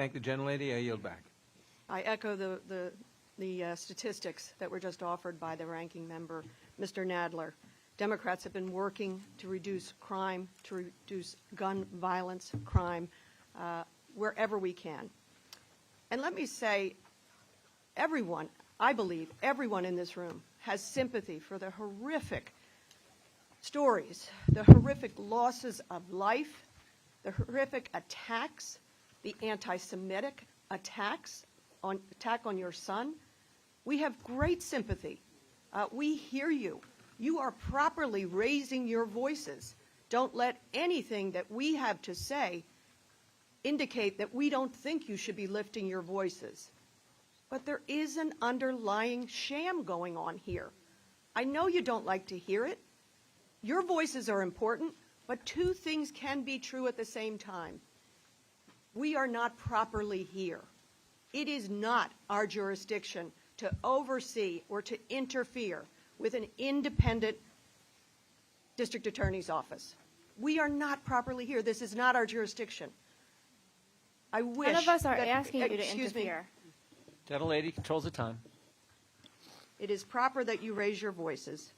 Thank the gentlelady. I yield back. I echo the statistics that were just offered by the ranking member, Mr. Nadler. Democrats have been working to reduce crime, to reduce gun violence, crime, wherever we can. And let me say, everyone, I believe, everyone in this room has sympathy for the horrific stories, the horrific losses of life, the horrific attacks, the anti-Semitic attack on your son. We have great sympathy. We hear you. You are properly raising your voices. Don't let anything that we have to say indicate that we don't think you should be lifting your voices. But there is an underlying sham going on here. I know you don't like to hear it. Your voices are important, but two things can be true at the same time. We are not properly here. It is not our jurisdiction to oversee or to interfere with an independent district attorney's office. We are not properly here. This is not our jurisdiction. I wish None of us are that, asking you to excuse me, interfere. Gentlelady controls the time. it is proper that you raise your voices,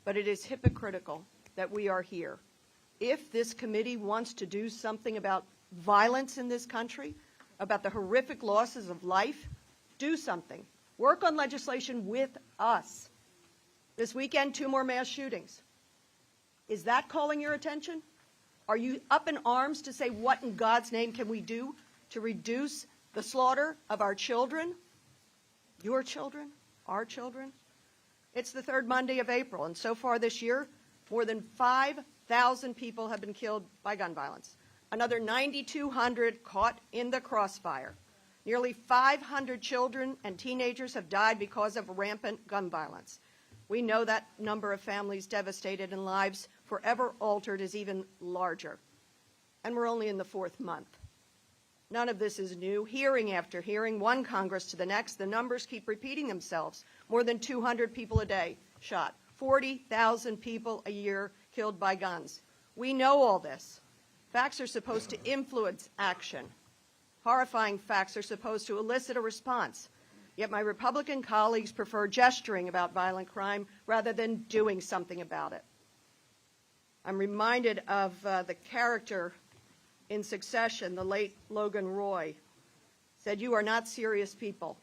but it is hypocritical that we are here. If this committee wants to do something about violence in this country, about the horrific losses of life, do something. Work on legislation with us. This weekend, 2 more mass shootings. Is that calling your attention? Are you up in arms to say, what in God's name can we do to reduce the slaughter of our children, your children, our children? It's the 3rd Monday of April, and so far this year, more than 5,000 people have been killed by gun violence. Another 9,200 caught in the crossfire. Nearly 500 children and teenagers have died because of rampant gun violence. We know that number of families devastated and lives forever altered is even larger. And we're only in the 4th month. None of this is new. Hearing after hearing, one Congress to the next, the numbers keep repeating themselves. More than 200 people a day shot. 40,000 people a year killed by guns. We know all this. Facts are supposed to influence action. Horrifying facts are supposed to elicit a response. Yet my Republican colleagues prefer gesturing about violent crime rather than doing something about it. I'm reminded of the character in Succession, the late Logan Roy, said, "You are not serious people.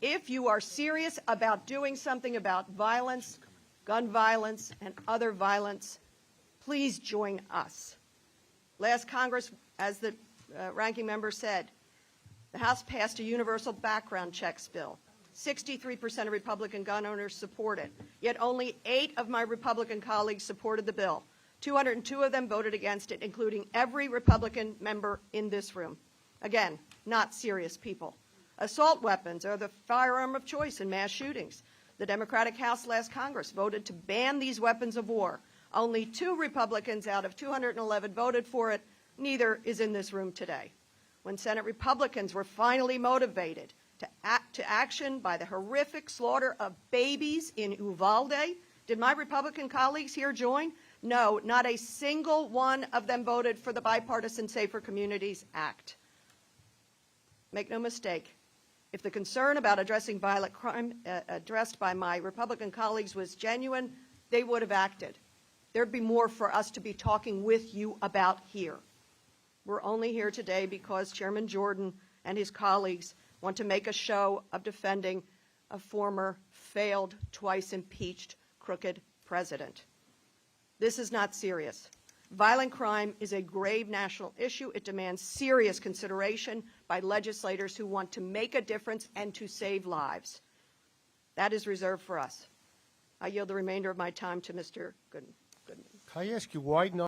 If you are serious about doing something about violence, gun violence, and other violence, please join us." Last Congress, as the ranking member said, the House passed a universal background checks bill. 63% of Republican gun owners support it, yet only 8 of my Republican colleagues supported the bill. 202 of them voted against it, including every Republican member in this room. Again, not serious people. Assault weapons are the firearm of choice in mass shootings. The Democratic House last Congress voted to ban these weapons of war. Only 2 Republicans out of 211 voted for it. Neither is in this room today. When Senate Republicans were finally motivated to action by the horrific slaughter of babies in Uvalde, did my Republican colleagues here join? No, not a single one of them voted for the Bipartisan Safer Communities Act. Make no mistake, if the concern about addressing violent crime addressed by my Republican colleagues was genuine, they would have acted. There'd be more for us to be talking with you about here. We're only here today because Chairman Jordan and his colleagues want to make a show of defending a former, failed, twice impeached, crooked president. This is not serious. Violent crime is a grave national issue. It demands serious consideration by legislators who want to make a difference and to save lives. That is reserved for us. I yield the remainder of my time to Mr. Goodman. Can I ask you why not?